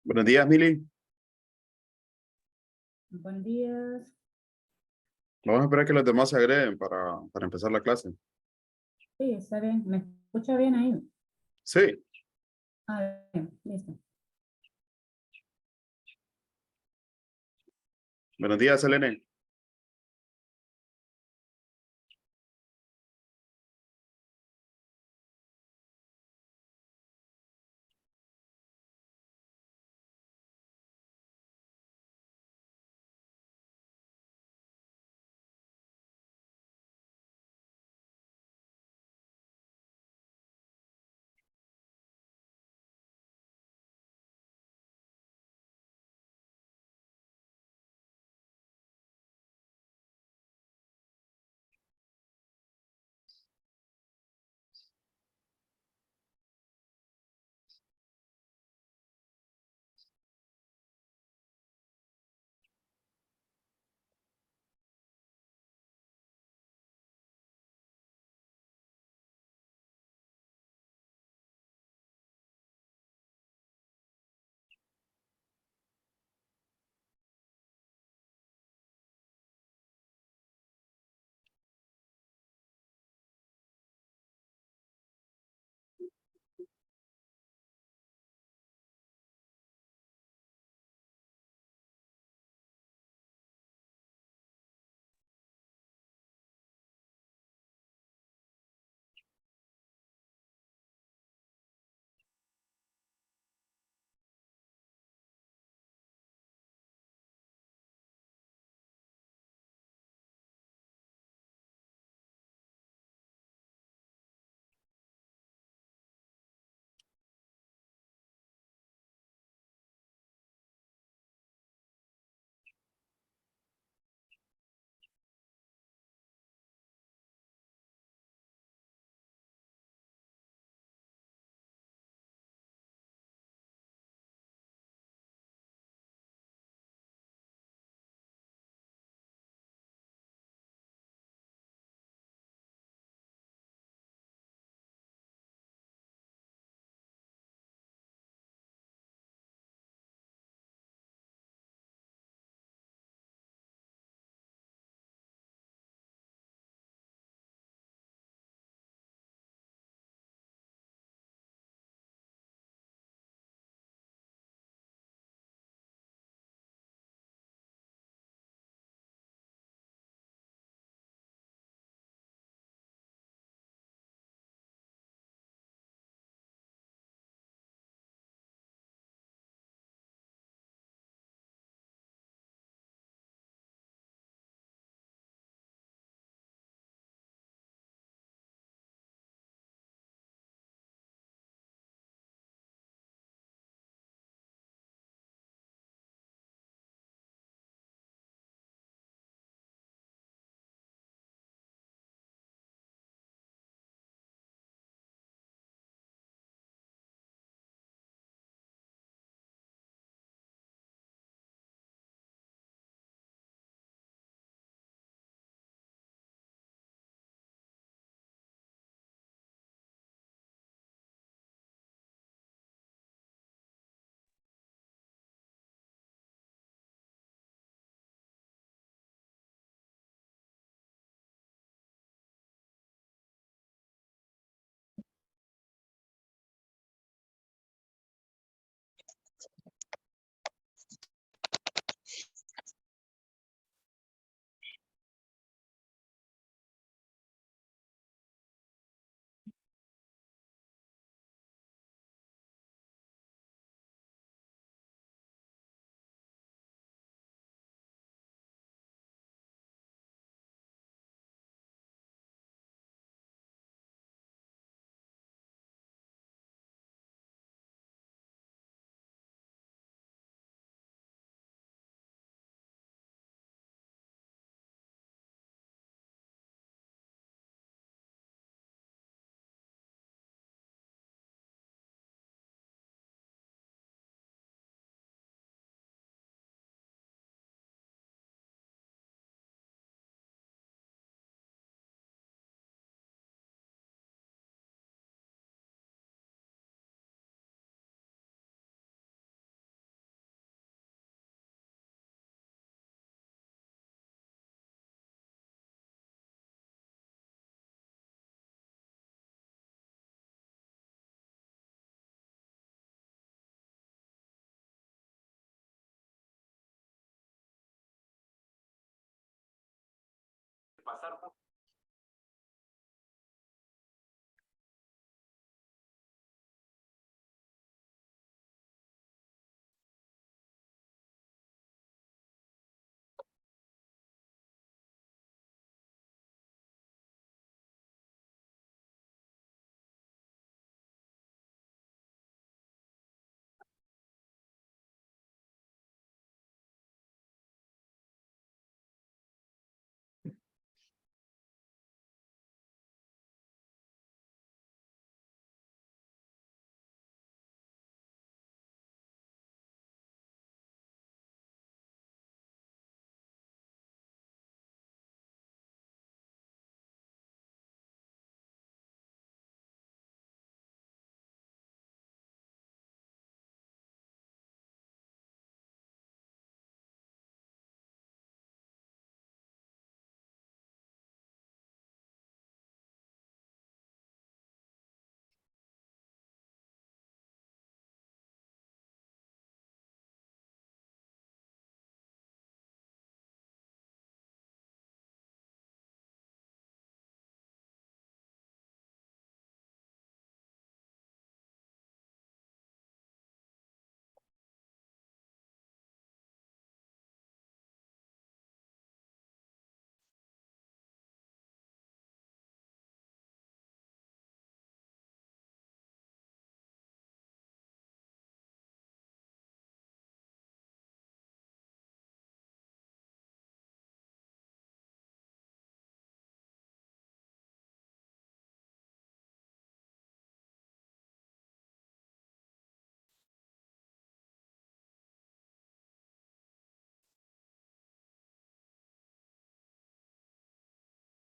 Buenos días, Mili. Buenos días. Vamos a esperar que los demás se agreguen para empezar la clase. Sí, está bien. ¿Me escucha bien ahí? Sí, Bien, listo. buenos días, Selene.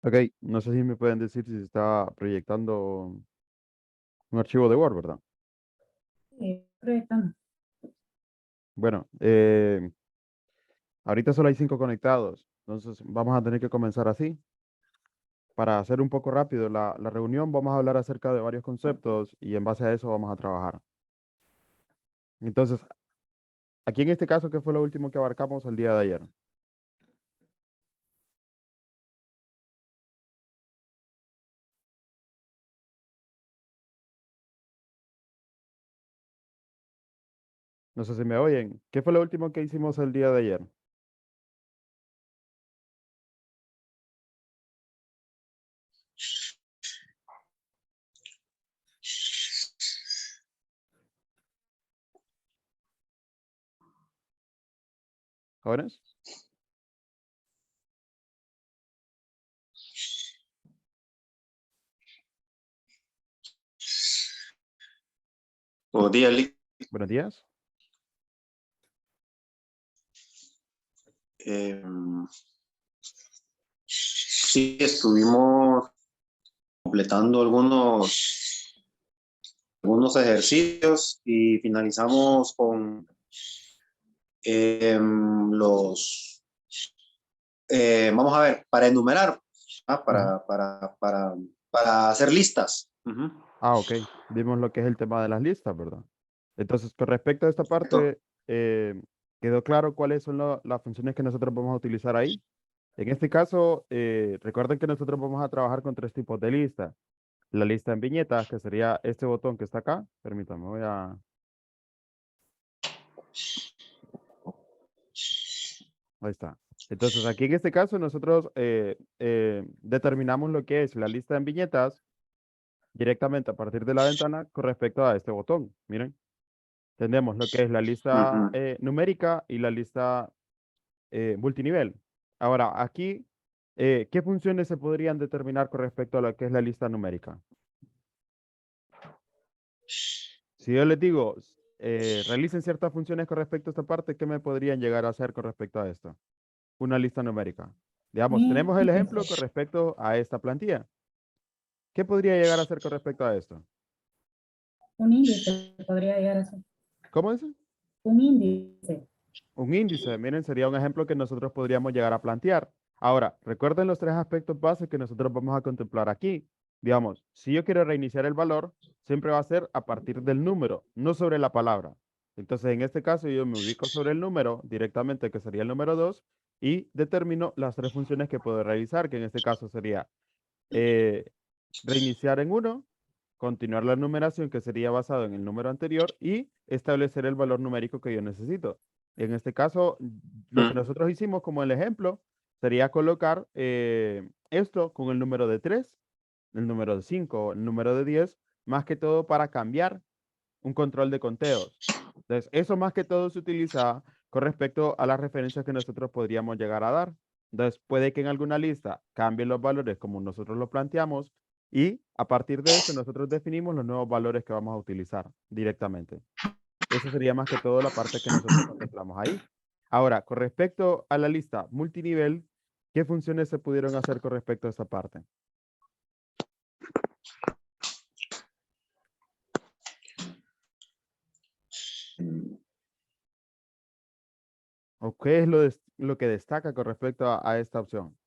Ok, no sé si me pueden decir si se está proyectando un archivo de Word, ¿verdad? Sí, proyectando. Bueno, ahorita solo hay 5 conectados, entonces vamos a tener que comenzar así. Para hacer un poco rápido la reunión, vamos a hablar acerca de varios conceptos y en base a eso vamos a trabajar. Entonces, aquí en este caso, ¿qué fue lo último que abarcamos el día de ayer? No sé si me oyen. ¿Qué fue lo último que hicimos el día de ayer? ¿Jóvenes? Buenos días, Lick. Buenos días. Sí, estuvimos completando algunos ejercicios y finalizamos con vamos a ver, para enumerar, para hacer listas. Ah, ok. Vimos lo que es el tema de las listas, ¿verdad? Entonces, con respecto a esta Correcto. parte, ¿quedó claro cuáles son las funciones que nosotros vamos a utilizar ahí? En este caso, recuerden que nosotros vamos a trabajar con 3 tipos de listas. La lista en viñetas, que sería este botón que está acá. Permítame, voy a... Ahí está. Entonces, aquí en este caso, nosotros determinamos lo que es la lista en viñetas directamente a partir de la ventana con respecto a este botón. Miren, tenemos lo que es la lista numérica y la lista multinivel. Ahora, aquí, ¿qué funciones se podrían determinar con respecto a lo que es la lista numérica? Si yo les digo, realicen ciertas funciones con respecto a esta parte, ¿qué me podrían llegar a hacer con respecto a esto? Una lista numérica. Digamos, tenemos el ejemplo con respecto a esta plantilla. ¿Qué podría llegar a hacer con respecto a esto? Un índice podría llegar a ser. ¿Cómo es? Un índice. Un índice, miren, sería un ejemplo que nosotros podríamos llegar a plantear. Ahora, recuerden los 3 aspectos básicos que nosotros vamos a contemplar aquí. Digamos, si yo quiero reiniciar el valor, siempre va a ser a partir del número, no sobre la palabra. Entonces, en este caso, yo me ubico sobre el número directamente, que sería el número 2, y determino las 3 funciones que puedo realizar, que en este caso sería reiniciar en 1, continuar la numeración que sería basado en el número anterior y establecer el valor numérico que yo necesito. En este caso, lo que nosotros hicimos como el ejemplo sería colocar esto con el número de 3, el número de 5, el número de 10, más que todo para cambiar un control de conteos. Entonces, eso más que todo se utiliza con respecto a las referencias que nosotros podríamos llegar a dar. Entonces, puede que en alguna lista cambien los valores como nosotros lo planteamos y a partir de eso nosotros definimos los nuevos valores que vamos a utilizar directamente. Eso sería más que todo la parte que nosotros contemplamos ahí. Ahora, con respecto a la lista multinivel, ¿qué funciones se pudieron hacer con respecto a esa parte? ¿O qué es lo que destaca con respecto a esta opción?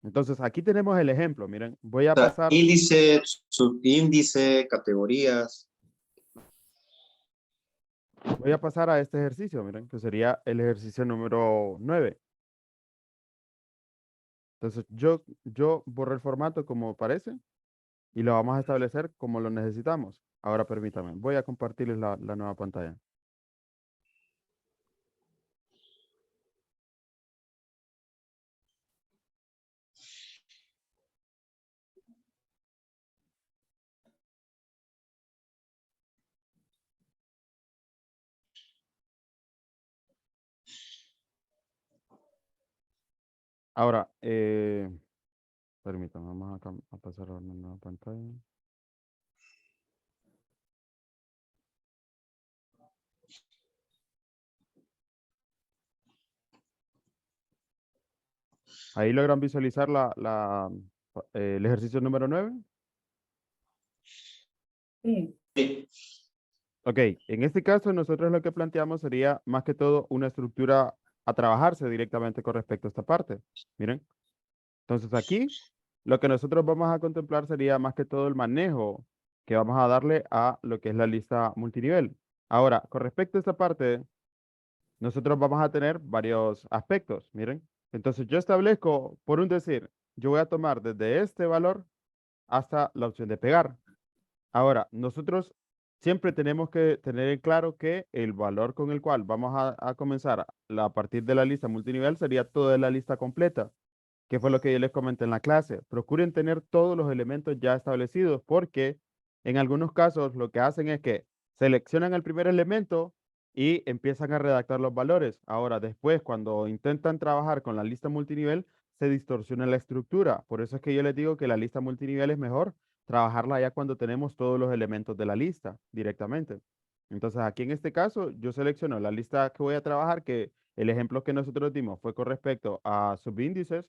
Entonces, aquí tenemos el ejemplo. Miren, voy a O sea, pasar, índice, subíndice, categorías. voy a pasar a este ejercicio, miren, que sería el ejercicio número 9. Entonces, yo borro el formato como parece y lo vamos a establecer como lo necesitamos. Ahora permítanme, voy a compartirles la nueva pantalla. Ahora, permítanme, vamos a pasar a una nueva pantalla. Ahí logran visualizar el ejercicio número 9. Sí, Sí. Ok, en este caso nosotros lo que planteamos sería más que todo una estructura a trabajarse directamente con respecto a esta parte. Miren, entonces aquí lo que nosotros vamos a contemplar sería más que todo el manejo que vamos a darle a lo que es la lista multinivel. Ahora, con respecto a esta parte, nosotros vamos a tener varios aspectos. Miren, entonces yo establezco, por un decir, yo voy a tomar desde este valor hasta la opción de pegar. Ahora, nosotros siempre tenemos que tener en claro que el valor con el cual vamos a comenzar a partir de la lista multinivel sería toda la lista completa, que fue lo que yo les comenté en la clase. Procuren tener todos los elementos ya establecidos porque en algunos casos lo que hacen es que seleccionan el primer elemento y empiezan a redactar los valores. Ahora, después, cuando intentan trabajar con la lista multinivel, se distorsiona la estructura. Por eso es que yo les digo que la lista multinivel es mejor trabajarla ya cuando tenemos todos los elementos de la lista directamente. Entonces, aquí en este caso, yo selecciono la lista que voy a trabajar, que el ejemplo que nosotros dimos fue con respecto a subíndices,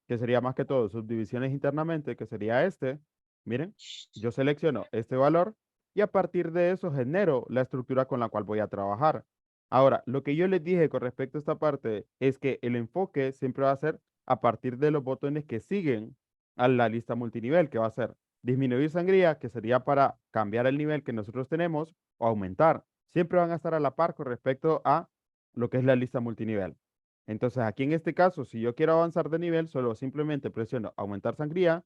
que sería más que todo subdivisiones internamente, que sería este. Miren, yo selecciono este valor y a partir de eso genero la estructura con la cual voy a trabajar. Ahora, lo que yo les dije con respecto a esta parte es que el enfoque siempre va a ser a partir de los botones que siguen a la lista multinivel, que va a ser disminuir sangría, que sería para cambiar el nivel que nosotros tenemos, o aumentar. Siempre van a estar a la par con respecto a lo que es la lista multinivel. Entonces, aquí en este caso, si yo quiero avanzar de nivel, solo simplemente presiono aumentar sangría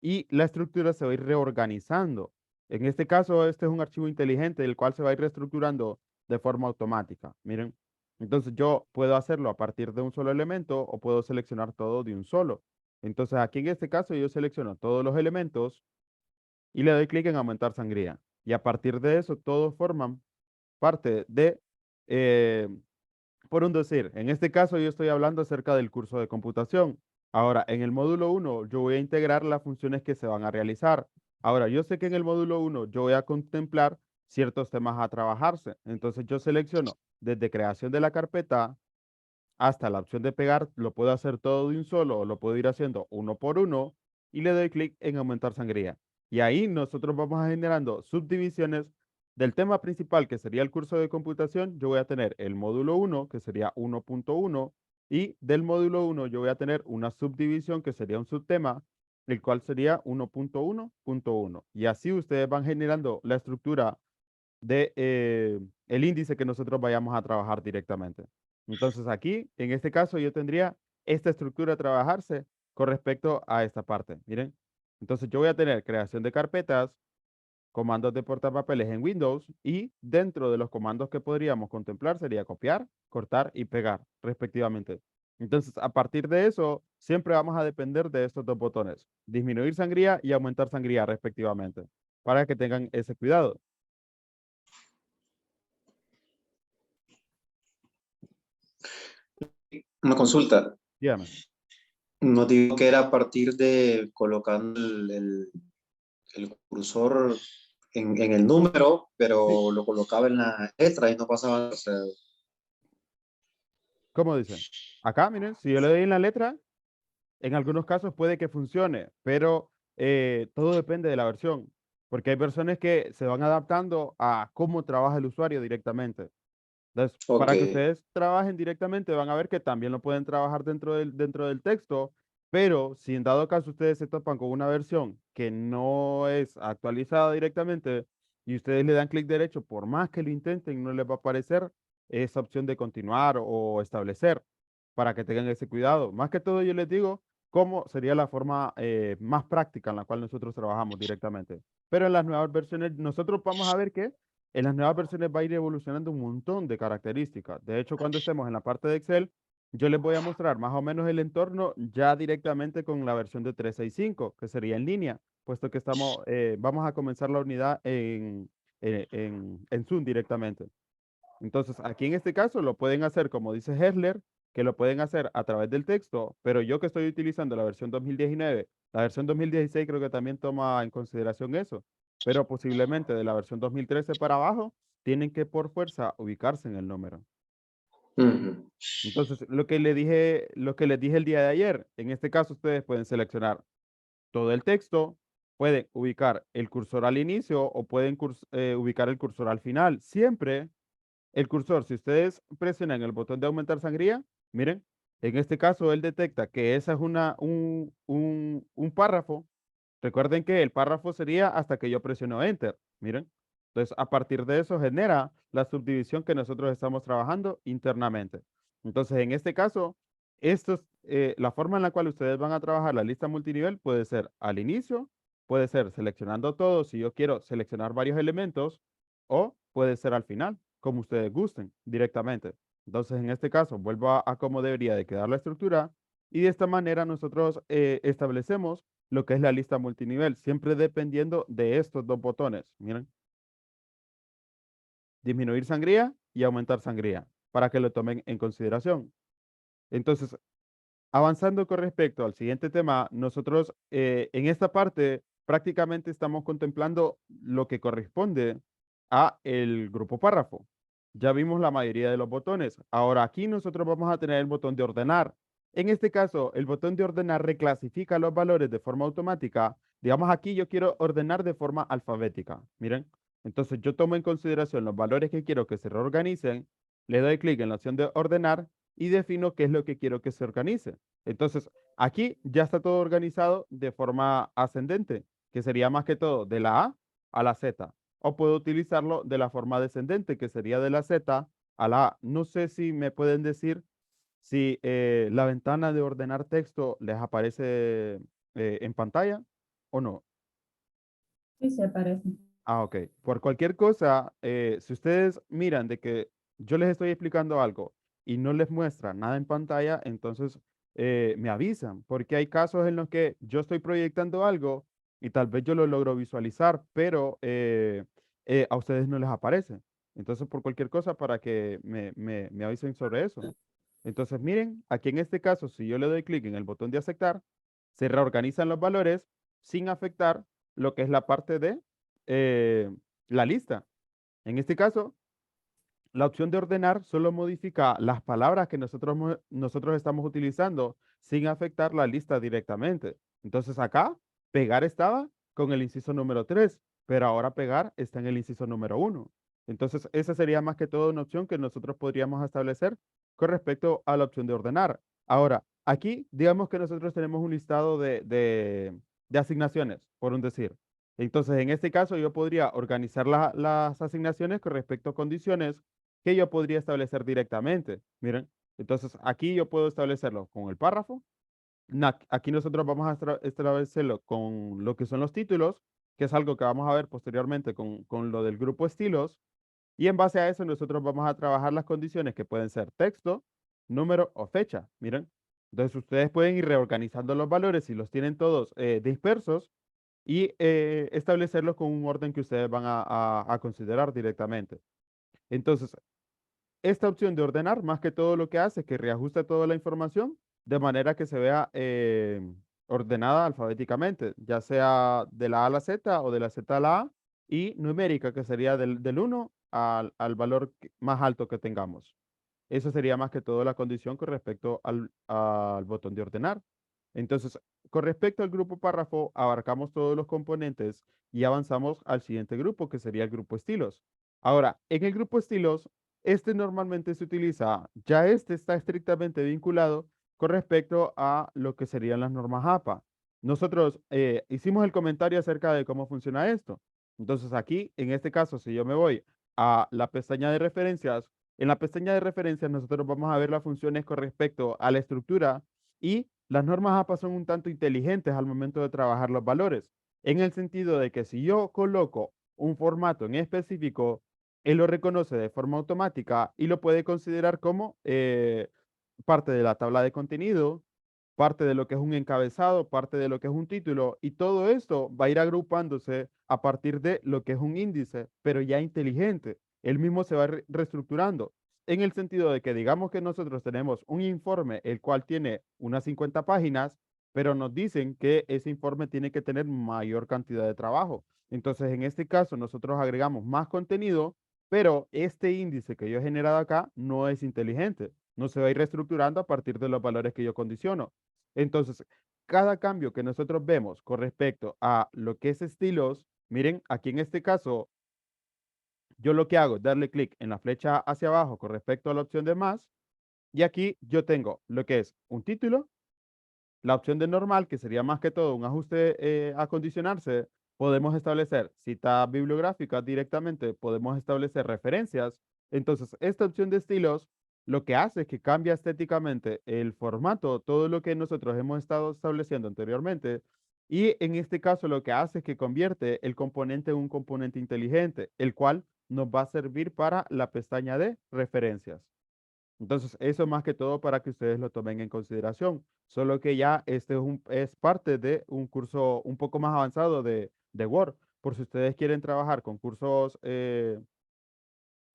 y la estructura se va a ir reorganizando. En este caso, este es un archivo inteligente, el cual se va a ir reestructurando de forma automática. Miren, entonces yo puedo hacerlo a partir de un solo elemento o puedo seleccionar todo de un solo. Entonces, aquí en este caso, yo selecciono todos los elementos y le doy clic en aumentar sangría. Y a partir de eso, todos forman parte de, eh, por un decir, en este caso yo estoy hablando acerca del curso de computación. Ahora, en el módulo 1 yo voy a integrar las funciones que se van a realizar. Ahora, yo sé que en el módulo 1 yo voy a contemplar ciertos temas a trabajarse. Entonces yo selecciono desde creación de la carpeta hasta la opción de pegar, lo puedo hacer todo de un solo o lo puedo ir haciendo uno por uno y le doy clic en aumentar sangría. Y ahí nosotros vamos a generando subdivisiones del tema principal, que sería el curso de computación. Yo voy a tener el módulo 1, que sería 1.1, y del módulo 1 yo voy a tener una subdivisión, que sería un subtema, el cual sería 1.1.1. Y así ustedes van generando la estructura de el índice que nosotros vayamos a trabajar directamente. Entonces aquí, en este caso, yo tendría esta estructura a trabajarse con respecto a esta parte. Miren, entonces yo voy a tener creación de carpetas, comandos de portapapeles en Windows y dentro de los comandos que podríamos contemplar sería copiar, cortar y pegar, respectivamente. Entonces, a partir de eso, siempre vamos a depender de estos dos botones, disminuir sangría y aumentar sangría, respectivamente, para que tengan ese cuidado. Una consulta. Dígame. No digo que era a partir de colocando el cursor en el número, pero lo colocaba en la letra y no pasaba. O sea, ¿Cómo dice? Acá, miren, si yo le doy en la letra, en algunos casos puede que funcione, pero todo depende de la versión, porque hay versiones que se van adaptando a cómo trabaja el usuario directamente. Entonces, ok. para que ustedes trabajen directamente, van a ver que también lo pueden trabajar dentro del texto, pero si en dado caso ustedes se topan con una versión que no es actualizada directamente y ustedes le dan clic derecho, por más que lo intenten, no les va a aparecer esa opción de continuar o establecer para que tengan ese cuidado. Más que todo, yo les digo cómo sería la forma más práctica en la cual nosotros trabajamos directamente. Pero en las nuevas versiones, nosotros vamos a ver que en las nuevas versiones va a ir evolucionando un montón de características. De hecho, cuando estemos en la parte de Excel, yo les voy a mostrar más o menos el entorno ya directamente con la versión de 365, que sería en línea, puesto que vamos a comenzar la unidad en Zoom directamente. Entonces, aquí en este caso lo pueden hacer como dice Hessler, que lo pueden hacer a través del texto, pero yo que estoy utilizando la versión 2019, la versión 2016 creo que también toma en consideración eso, pero posiblemente de la versión 2013 para abajo, tienen que por fuerza ubicarse en el número. Ujú. Entonces, lo que les dije el día de ayer, en este caso ustedes pueden seleccionar todo el texto, pueden ubicar el cursor al inicio o pueden ubicar el cursor al final, siempre el cursor, si ustedes presionan el botón de aumentar sangría, miren, en este caso él detecta que esa es un párrafo. Recuerden que el párrafo sería hasta que yo presiono Enter. Miren. Entonces, a partir de eso genera la subdivisión que nosotros estamos trabajando internamente. Entonces, en este caso, la forma en la cual ustedes van a trabajar la lista multinivel puede ser al inicio, puede ser seleccionando todo si yo quiero seleccionar varios elementos, o puede ser al final, como ustedes gusten directamente. Entonces, en este caso, vuelvo a cómo debería de quedar la estructura y de esta manera nosotros establecemos lo que es la lista multinivel, siempre dependiendo de estos dos botones. Miren, disminuir sangría y aumentar sangría, para que lo tomen en consideración. Entonces, avanzando con respecto al siguiente tema, nosotros en esta parte prácticamente estamos contemplando lo que corresponde a el grupo párrafo. Ya vimos la mayoría de los botones. Ahora aquí nosotros vamos a tener el botón de ordenar. En este caso, el botón de ordenar reclasifica los valores de forma automática. Digamos aquí yo quiero ordenar de forma alfabética. Miren, entonces yo tomo en consideración los valores que quiero que se reorganicen, le doy clic en la opción de ordenar y defino qué es lo que quiero que se organice. Entonces, aquí ya está todo organizado de forma ascendente, que sería más que todo de la A a la Z. O puedo utilizarlo de la forma descendente, que sería de la Z a la A. No sé si me pueden decir si la ventana de ordenar texto les aparece en pantalla o no. Sí, se parece. Ah, ok. Por cualquier cosa, si ustedes miran de que yo les estoy explicando algo y no les muestra nada en pantalla, entonces me avisan, porque hay casos en los que yo estoy proyectando algo y tal vez yo lo logro visualizar, pero a ustedes no les aparece. Entonces, por cualquier cosa, para que me avisen sobre eso. Entonces, miren, aquí en este caso, si yo le doy clic en el botón de aceptar, se reorganizan los valores sin afectar lo que es la parte de eh, la lista. En este caso, la opción de ordenar solo modifica las palabras que nosotros estamos utilizando sin afectar la lista directamente. Entonces acá, pegar estaba con el inciso número 3, pero ahora pegar está en el inciso número 1. Entonces esa sería más que todo una opción que nosotros podríamos establecer con respecto a la opción de ordenar. Ahora, aquí digamos que nosotros tenemos un listado de asignaciones, por un decir. Entonces, en este caso, yo podría organizar las asignaciones con respecto a condiciones que yo podría establecer directamente. Miren, Entonces, aquí yo puedo establecerlo con el párrafo. Aquí nosotros vamos a establecerlo con lo que son los títulos, que es algo que vamos a ver posteriormente con lo del grupo estilos. Y en base a eso, nosotros vamos a trabajar las condiciones que pueden ser texto, número o fecha. Miren. Entonces, ustedes pueden ir reorganizando los valores si los tienen todos dispersos y establecerlos con un orden que ustedes van a considerar directamente. Entonces, esta opción de ordenar, más que todo lo que hace es que reajusta toda la información de manera que se vea ordenada alfabéticamente, ya sea de la A a la Z o de la Z a la A, y numérica, que sería del 1 al valor más alto que tengamos. Eso sería más que todo la condición con respecto al botón de ordenar. Entonces, con respecto al grupo párrafo, abarcamos todos los componentes y avanzamos al siguiente grupo, que sería el grupo estilos. Ahora, en el grupo estilos, este normalmente se utiliza, ya este está estrictamente vinculado con respecto a lo que serían las normas APA. Nosotros hicimos el comentario acerca de cómo funciona esto. Entonces, aquí, en este caso, si yo me voy a la pestaña de referencias, en la pestaña de referencias nosotros vamos a ver las funciones con respecto a la estructura y las normas APA son un tanto inteligentes al momento de trabajar los valores, en el sentido de que si yo coloco un formato en específico, él lo reconoce de forma automática y lo puede considerar como parte de la tabla de contenido, parte de lo que es un encabezado, parte de lo que es un título, y todo esto va a ir agrupándose a partir de lo que es un índice, pero ya inteligente. Él mismo se va reestructurando, en el sentido de que digamos que nosotros tenemos un informe el cual tiene unas 50 páginas, pero nos dicen que ese informe tiene que tener mayor cantidad de trabajo. Entonces, en este caso, nosotros agregamos más contenido, pero este índice que yo he generado acá no es inteligente. No se va a ir reestructurando a partir de los valores que yo condiciono. Entonces, cada cambio que nosotros vemos con respecto a lo que es estilos, miren, aquí en este caso, yo lo que hago es darle clic en la flecha hacia abajo con respecto a la opción de más, y aquí yo tengo lo que es un título, la opción de normal, que sería más que todo un ajuste a condicionarse. Podemos establecer citas bibliográficas directamente, podemos establecer referencias. Entonces, esta opción de estilos lo que hace es que cambia estéticamente el formato, todo lo que nosotros hemos estado estableciendo anteriormente. Y en este caso lo que hace es que convierte el componente en un componente inteligente, el cual nos va a servir para la pestaña de referencias. Entonces, eso más que todo para que ustedes lo tomen en consideración. Solo que ya este es parte de un curso un poco más avanzado de Word. Por si ustedes quieren trabajar con cursos,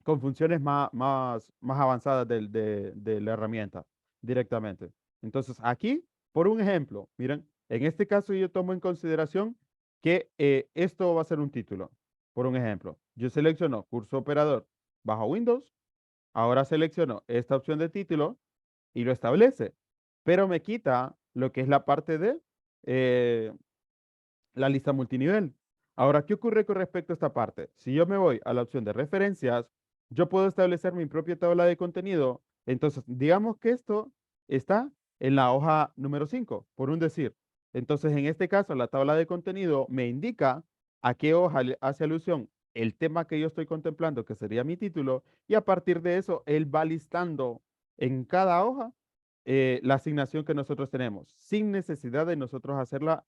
con funciones más avanzadas de la herramienta directamente. Entonces, aquí, por un ejemplo, miren, en este caso yo tomo en consideración que esto va a ser un título. Por un ejemplo, yo selecciono curso operador bajo Windows. Ahora selecciono esta opción de título y lo establece, pero me quita lo que es la parte de eh, la lista multinivel. Ahora, ¿qué ocurre con respecto a esta parte? Si yo me voy a la opción de referencias, yo puedo establecer mi propia tabla de contenido. Entonces, digamos que esto está en la hoja número 5, por un decir. Entonces, en este caso, la tabla de contenido me indica a qué hoja hace alusión el tema que yo estoy contemplando, que sería mi título, y a partir de eso, él va listando en cada hoja la asignación que nosotros tenemos, sin necesidad de nosotros hacerla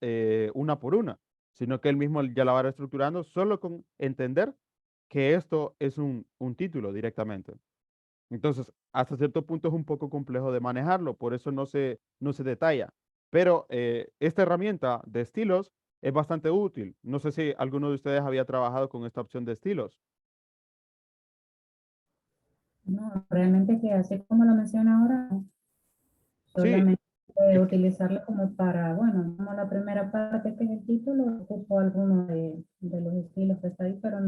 una por una, sino que él mismo ya la va reestructurando solo con entender que esto es un título directamente. Entonces, hasta cierto punto es un poco complejo de manejarlo, por eso no se detalla. Pero esta herramienta de estilos es bastante útil. No sé si alguno de ustedes había trabajado con esta opción de estilos. No, realmente que así como lo menciona ahora, Sí, solamente es que- utilizarlo como para, bueno, como la primera parte que es el título, ocupo alguno de los estilos que está ahí, pero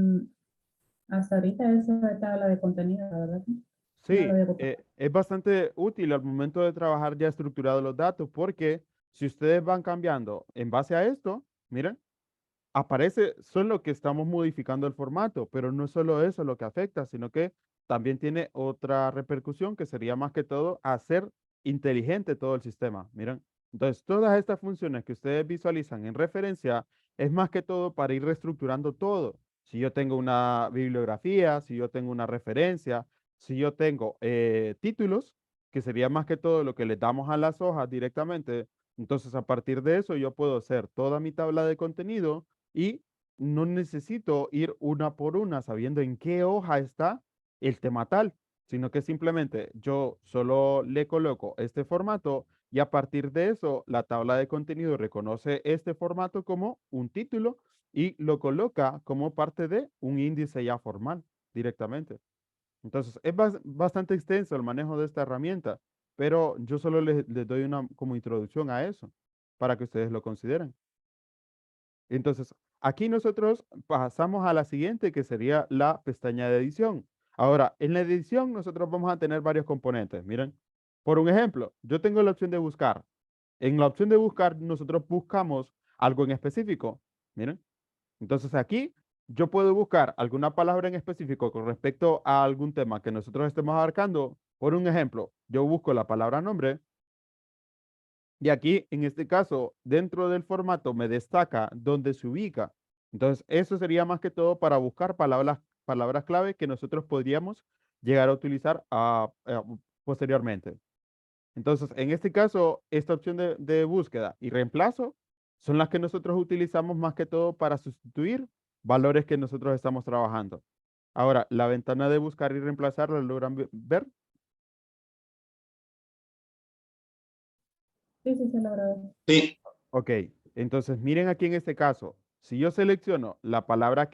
hasta ahorita eso de tabla de contenido, la verdad, que no lo Sí, había ocupado. es bastante útil al momento de trabajar ya estructurados los datos, porque si ustedes van cambiando en base a esto, miren, aparece solo que estamos modificando el formato, pero no es solo eso lo que afecta, sino que también tiene otra repercusión que sería más que todo hacer inteligente todo el sistema. Miren, entonces todas estas funciones que ustedes visualizan en referencia es más que todo para ir reestructurando todo. Si yo tengo una bibliografía, si yo tengo una referencia, si yo tengo títulos, que sería más que todo lo que le damos a las hojas directamente. Entonces, a partir de eso, yo puedo hacer toda mi tabla de contenido y no necesito ir una por una sabiendo en qué hoja está el tema tal, sino que simplemente yo solo le coloco este formato y a partir de eso, la tabla de contenido reconoce este formato como un título y lo coloca como parte de un índice ya formal directamente. Entonces, es bastante extenso el manejo de esta herramienta, pero yo solo les doy una como introducción a eso para que ustedes lo consideren. Entonces, aquí nosotros pasamos a la siguiente, que sería la pestaña de edición. Ahora, en la edición nosotros vamos a tener varios componentes. Miren, por un ejemplo, yo tengo la opción de buscar. En la opción de buscar, nosotros buscamos algo en específico. Miren, entonces aquí yo puedo buscar alguna palabra en específico con respecto a algún tema que nosotros estemos abarcando. Por un ejemplo, yo busco la palabra nombre y aquí, en este caso, dentro del formato me destaca dónde se ubica. Entonces, eso sería más que todo para buscar palabras clave que nosotros podríamos llegar a utilizar posteriormente. Entonces, en este caso, esta opción de búsqueda y reemplazo son las que nosotros utilizamos más que todo para sustituir valores que nosotros estamos trabajando. Ahora, la ventana de buscar y reemplazar, ¿lo logran ver? Sí, sí, se logra ver. Sí, Ok, entonces miren aquí en este caso, si yo selecciono la palabra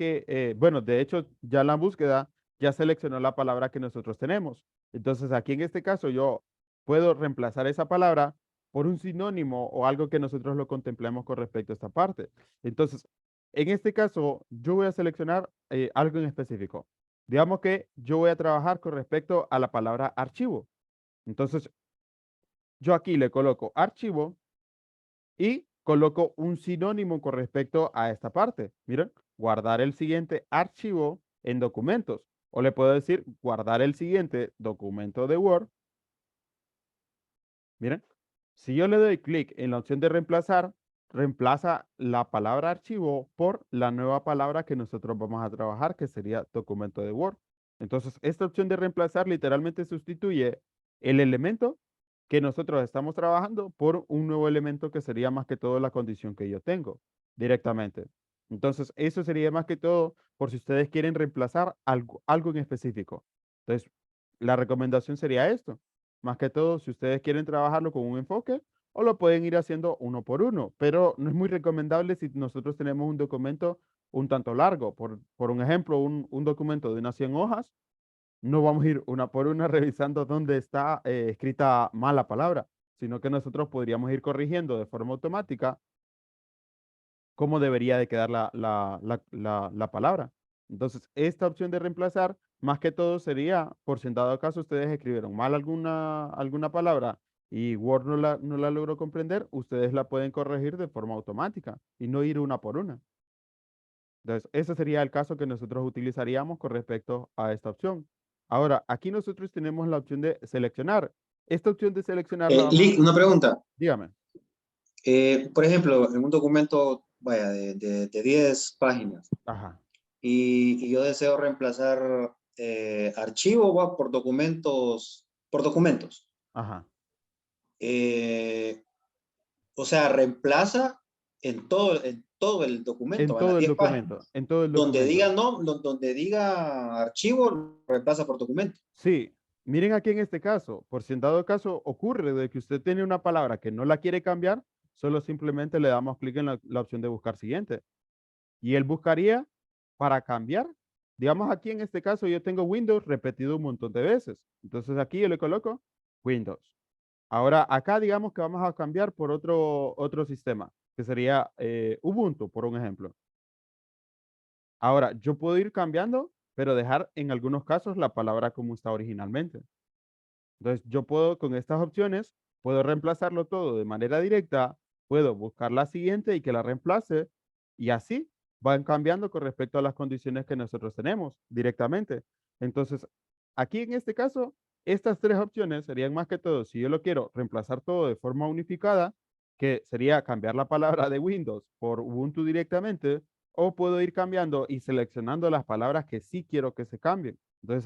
bueno, de hecho ya en la búsqueda ya seleccionó la palabra que nosotros tenemos. Entonces aquí en este caso yo puedo reemplazar esa palabra por un sinónimo o algo que nosotros lo contemplemos con respecto a esta parte. Entonces, en este caso yo voy a seleccionar algo en específico. Digamos que yo voy a trabajar con respecto a la palabra archivo. Entonces, yo aquí le coloco archivo y coloco un sinónimo con respecto a esta parte. Miren, guardar el siguiente archivo en documentos. O le puedo decir guardar el siguiente documento de Word. Miren, si yo le doy clic en la opción de reemplazar, reemplaza la palabra archivo por la nueva palabra que nosotros vamos a trabajar, que sería documento de Word. Entonces, esta opción de reemplazar literalmente sustituye el elemento que nosotros estamos trabajando por un nuevo elemento que sería más que todo la condición que yo tengo directamente. Entonces, eso sería más que todo por si ustedes quieren reemplazar algo en específico. Entonces, la recomendación sería esto. Más que todo, si ustedes quieren trabajarlo con un enfoque, o lo pueden ir haciendo uno por uno, pero no es muy recomendable si nosotros tenemos un documento un tanto largo. Por un ejemplo, un documento de unas 100 hojas, no vamos a ir una por una revisando dónde está escrita mal la palabra, sino que nosotros podríamos ir corrigiendo de forma automática cómo debería de quedar la palabra. Entonces, esta opción de reemplazar, más que todo sería, por si en dado caso ustedes escribieron mal alguna palabra y Word no la logró comprender, ustedes la pueden corregir de forma automática y no ir una por una. Entonces, ese sería el caso que nosotros utilizaríamos con respecto a esta opción. Ahora, aquí nosotros tenemos la opción de seleccionar. Esta opción de seleccionar la vamos a... Una pregunta. Dígame. Por ejemplo, en un documento, vaya, de 10 páginas, Ajá, y yo deseo reemplazar archivo por documentos. ajá. O sea, reemplaza en todo el documento, En a las todo el 10 páginas. documento, en todo el Donde documento. diga no, donde diga archivo, reemplaza por documento. Sí, miren aquí en este caso, por si en dado caso ocurre de que usted tiene una palabra que no la quiere cambiar, solo simplemente le damos clic en la opción de buscar siguiente. Y él buscaría para cambiar. Digamos aquí en este caso yo tengo Windows repetido un montón de veces. Entonces aquí yo le coloco Windows. Ahora acá digamos que vamos a cambiar por otro sistema, que sería Ubuntu, por un ejemplo. Ahora, yo puedo ir cambiando, pero dejar en algunos casos la palabra como está originalmente. Entonces, yo puedo, con estas opciones, puedo reemplazarlo todo de manera directa, puedo buscar la siguiente y que la reemplace, y así van cambiando con respecto a las condiciones que nosotros tenemos directamente. Entonces, aquí en este caso, estas tres opciones serían más que todo, si yo lo quiero reemplazar todo de forma unificada, que sería cambiar la palabra de Windows por Ubuntu directamente, o puedo ir cambiando y seleccionando las palabras que sí quiero que se cambien. Entonces,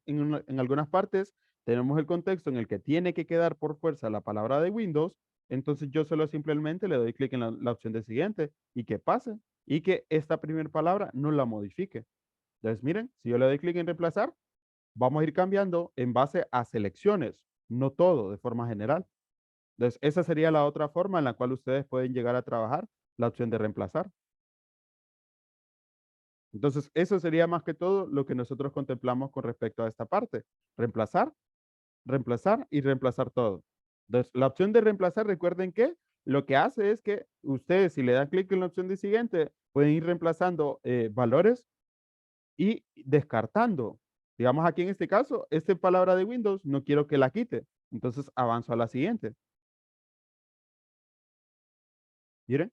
en algunas partes tenemos el contexto en el que tiene que quedar por fuerza la palabra de Windows, entonces yo solo simplemente le doy clic en la opción de siguiente y que pase y que esta primera palabra no la modifique. Entonces, miren, si yo le doy clic en reemplazar, vamos a ir cambiando en base a selecciones, no todo de forma general. Entonces, esa sería la otra forma en la cual ustedes pueden llegar a trabajar la opción de reemplazar. Entonces, eso sería más que todo lo que nosotros contemplamos con respecto a esta parte. Reemplazar, reemplazar y reemplazar todo. Entonces, la opción de reemplazar, recuerden que lo que hace es que ustedes, si le dan clic en la opción de siguiente, pueden ir reemplazando valores y descartando. Digamos aquí en este caso, esta palabra de Windows no quiero que la quite. Entonces avanzo a la siguiente. Miren.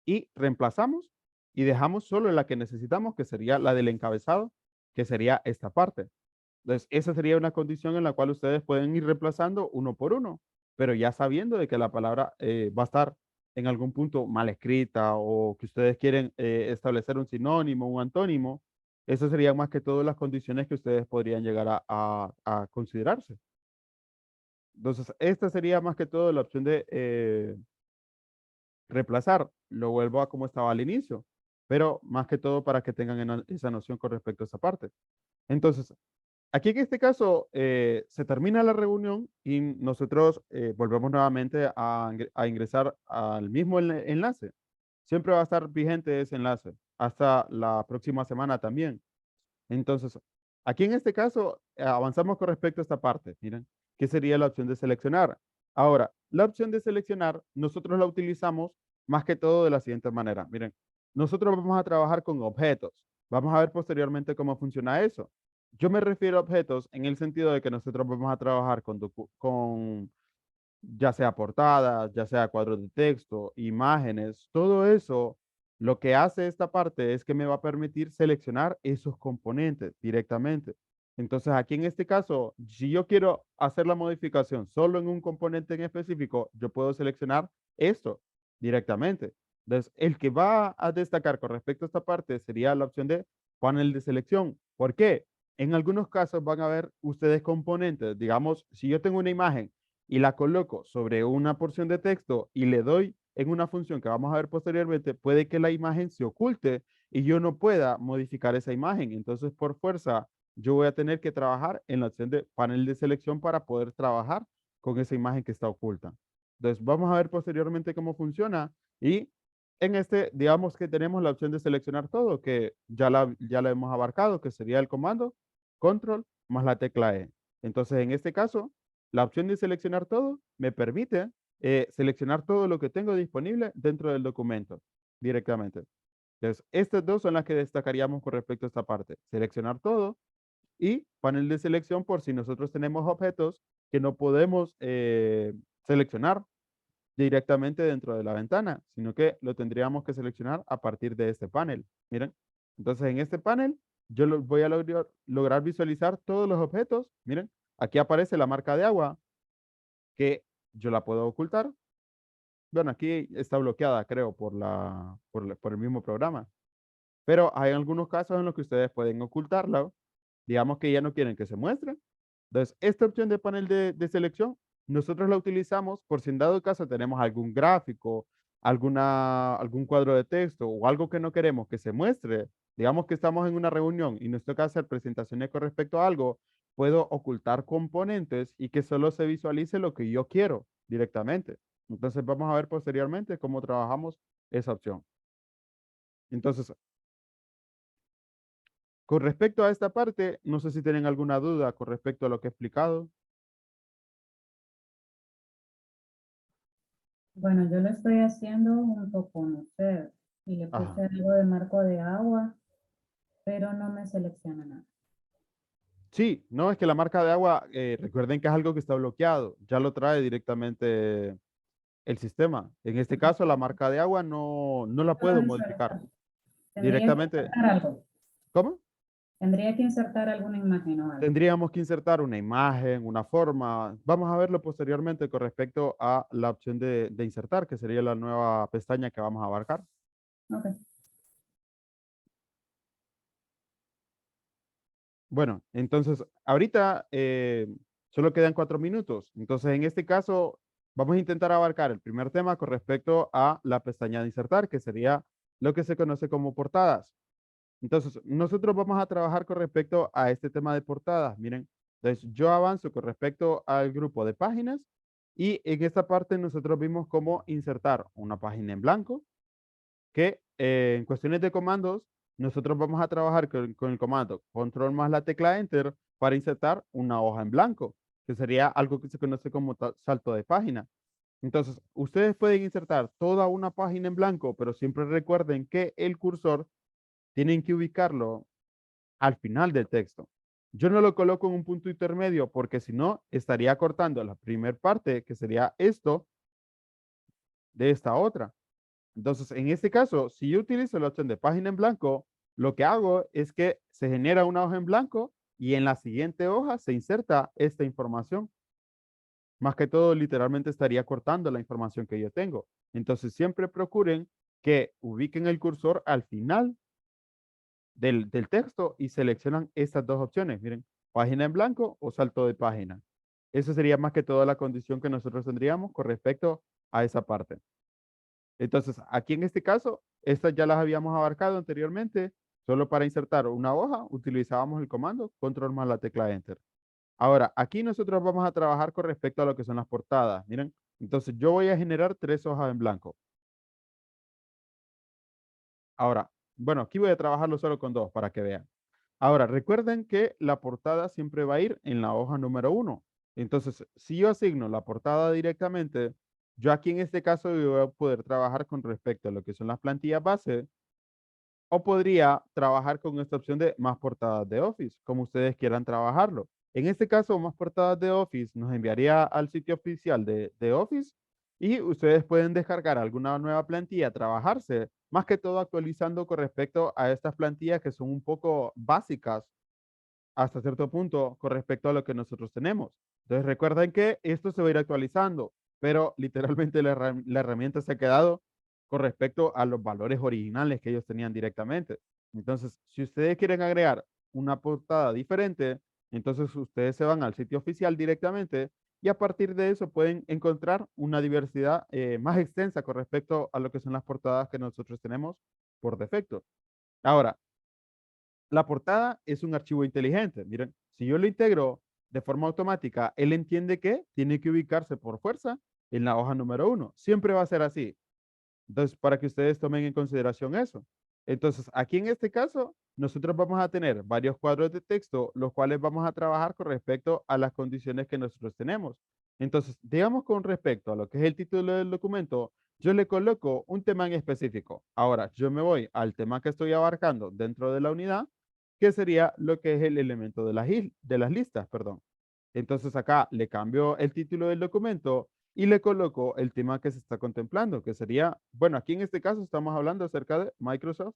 Y reemplazamos y dejamos solo la que necesitamos, que sería la del encabezado, que sería esta parte. Entonces, esa sería una condición en la cual ustedes pueden ir reemplazando uno por uno, pero ya sabiendo de que la palabra va a estar en algún punto mal escrita o que ustedes quieren establecer un sinónimo, un antónimo, esas serían más que todo las condiciones que ustedes podrían llegar a considerarse. Entonces, esta sería más que todo la opción de reemplazar. Lo vuelvo a como estaba al inicio, pero más que todo para que tengan esa noción con respecto a esa parte. Entonces, aquí en este caso se termina la reunión y nosotros volvemos nuevamente a ingresar al mismo enlace. Siempre va a estar vigente ese enlace hasta la próxima semana también. Entonces, aquí en este caso avanzamos con respecto a esta parte. Miren, ¿qué sería la opción de seleccionar? Ahora, la opción de seleccionar, nosotros la utilizamos más que todo de la siguiente manera. Miren, nosotros vamos a trabajar con objetos. Vamos a ver posteriormente cómo funciona eso. Yo me refiero a objetos en el sentido de que nosotros vamos a trabajar con ya sea portadas, ya sea cuadros de texto, imágenes, todo eso, lo que hace esta parte es que me va a permitir seleccionar esos componentes directamente. Entonces, aquí en este caso, si yo quiero hacer la modificación solo en un componente en específico, yo puedo seleccionar esto directamente. Entonces, el que va a destacar con respecto a esta parte sería la opción de panel de selección. ¿Por qué? En algunos casos van a ver ustedes componentes. Digamos, si yo tengo una imagen y la coloco sobre una porción de texto y le doy en una función que vamos a ver posteriormente, puede que la imagen se oculte y yo no pueda modificar esa imagen. Entonces, por fuerza, yo voy a tener que trabajar en la opción de panel de selección para poder trabajar con esa imagen que está oculta. Entonces, vamos a ver posteriormente cómo funciona y en este, digamos que tenemos la opción de seleccionar todo, que ya la hemos abarcado, que sería el comando control más la tecla E. Entonces, en este caso, la opción de seleccionar todo me permite seleccionar todo lo que tengo disponible dentro del documento directamente. Entonces, estas dos son las que destacaríamos con respecto a esta parte. Seleccionar todo y panel de selección por si nosotros tenemos objetos que no podemos seleccionar directamente dentro de la ventana, sino que lo tendríamos que seleccionar a partir de este panel. Miren, entonces en este panel yo voy a lograr visualizar todos los objetos. Miren, aquí aparece la marca de agua que yo la puedo ocultar. Bueno, aquí está bloqueada, creo, por el mismo programa. Pero hay algunos casos en los que ustedes pueden ocultarla. Digamos que ya no quieren que se muestre. Entonces, esta opción de panel de selección, nosotros la utilizamos por si en dado caso tenemos algún gráfico, algún cuadro de texto o algo que no queremos que se muestre. Digamos que estamos en una reunión y nos toca hacer presentaciones con respecto a algo, puedo ocultar componentes y que solo se visualice lo que yo quiero directamente. Entonces, vamos a ver posteriormente cómo trabajamos esa opción. Entonces, con respecto a esta parte, no sé si tienen alguna duda con respecto a lo que he explicado. Bueno, yo lo estoy haciendo junto con usted y le puse Ajá. algo de marco de agua, pero no me selecciona nada. Sí, no, es que la marca de agua, recuerden que es algo que está bloqueado, ya lo trae directamente el sistema. En este caso, la marca de agua no la Puedo puedo modificar insertar. Tendría que directamente. insertar algo. ¿Cómo? Tendría que insertar alguna imagen o algo. Tendríamos que insertar una imagen, una forma. Vamos a verlo posteriormente con respecto a la opción de insertar, que sería la nueva pestaña que vamos a abarcar. Ok. Bueno, entonces, ahorita Solo quedan 4 minutos. Entonces, en este caso, vamos a intentar abarcar el primer tema con respecto a la pestaña de insertar, que sería lo que se conoce como portadas. Entonces, nosotros vamos a trabajar con respecto a este tema de portadas. Miren, entonces yo avanzo con respecto al grupo de páginas y en esta parte nosotros vimos cómo insertar una página en blanco, que en cuestiones de comandos, nosotros vamos a trabajar con el comando control más la tecla enter para insertar una hoja en blanco, que sería algo que se conoce como salto de página. Entonces, ustedes pueden insertar toda una página en blanco, pero siempre recuerden que el cursor tienen que ubicarlo al final del texto. Yo no lo coloco en un punto intermedio porque si no, estaría cortando la primera parte, que sería esto, de esta otra. Entonces, en este caso, si yo utilizo la opción de página en blanco, lo que hago es que se genera una hoja en blanco y en la siguiente hoja se inserta esta información. Más que todo, literalmente estaría cortando la información que yo tengo. Entonces, siempre procuren que ubiquen el cursor al final del texto y seleccionan estas dos opciones. Miren, página en blanco o salto de página. Eso sería más que todo la condición que nosotros tendríamos con respecto a esa parte. Entonces, aquí en este caso, estas ya las habíamos abarcado anteriormente. Solo para insertar una hoja utilizábamos el comando control más la tecla enter. Ahora, aquí nosotros vamos a trabajar con respecto a lo que son las portadas. Miren, entonces yo voy a generar 3 hojas en blanco. Ahora, bueno, aquí voy a trabajarlo solo con 2 para que vean. Ahora, recuerden que la portada siempre va a ir en la hoja número 1. Entonces, si yo asigno la portada directamente, yo aquí en este caso voy a poder trabajar con respecto a lo que son las plantillas base, o podría trabajar con esta opción de más portadas de Office, como ustedes quieran trabajarlo. En este caso, más portadas de Office nos enviaría al sitio oficial de Office y ustedes pueden descargar alguna nueva plantilla, trabajarse, más que todo actualizando con respecto a estas plantillas que son un poco básicas hasta cierto punto con respecto a lo que nosotros tenemos. Entonces recuerden que esto se va a ir actualizando, pero literalmente la herramienta se ha quedado con respecto a los valores originales que ellos tenían directamente. Entonces, si ustedes quieren agregar una portada diferente, entonces ustedes se van al sitio oficial directamente y a partir de eso pueden encontrar una diversidad más extensa con respecto a lo que son las portadas que nosotros tenemos por defecto. Ahora, la portada es un archivo inteligente. Miren, si yo lo integro de forma automática, él entiende que tiene que ubicarse por fuerza en la hoja número 1. Siempre va a ser así. Entonces, para que ustedes tomen en consideración eso. Entonces, aquí en este caso, nosotros vamos a tener varios cuadros de texto, los cuales vamos a trabajar con respecto a las condiciones que nosotros tenemos. Entonces, digamos con respecto a lo que es el título del documento, yo le coloco un tema en específico. Ahora, yo me voy al tema que estoy abarcando dentro de la unidad, que sería lo que es el elemento de las listas, perdón. Entonces acá le cambio el título del documento y le coloco el tema que se está contemplando, que sería, bueno, aquí en este caso estamos hablando acerca de Microsoft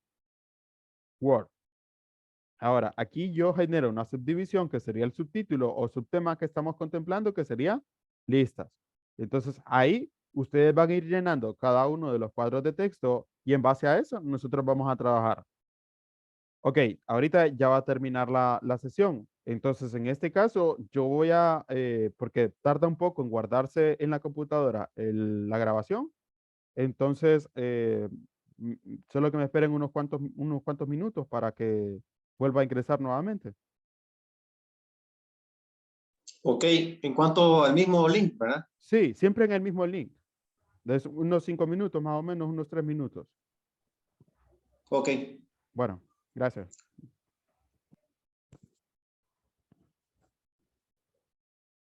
Word. Ahora, aquí yo genero una subdivisión que sería el subtítulo o subtema que estamos contemplando, que sería listas. Entonces, ahí ustedes van a ir llenando cada uno de los cuadros de texto y en base a eso nosotros vamos a trabajar. Ok, ahorita ya va a terminar la sesión. Entonces, en este caso, yo voy a, porque tarda un poco en guardarse en la computadora la grabación. Entonces, solo que me esperen unos cuantos minutos para que vuelva a ingresar nuevamente. Ok, en cuanto al mismo link, ¿verdad? Sí, siempre en el mismo link. De unos 5 minutos, más o menos, unos 3 minutos. Ok. Bueno, gracias.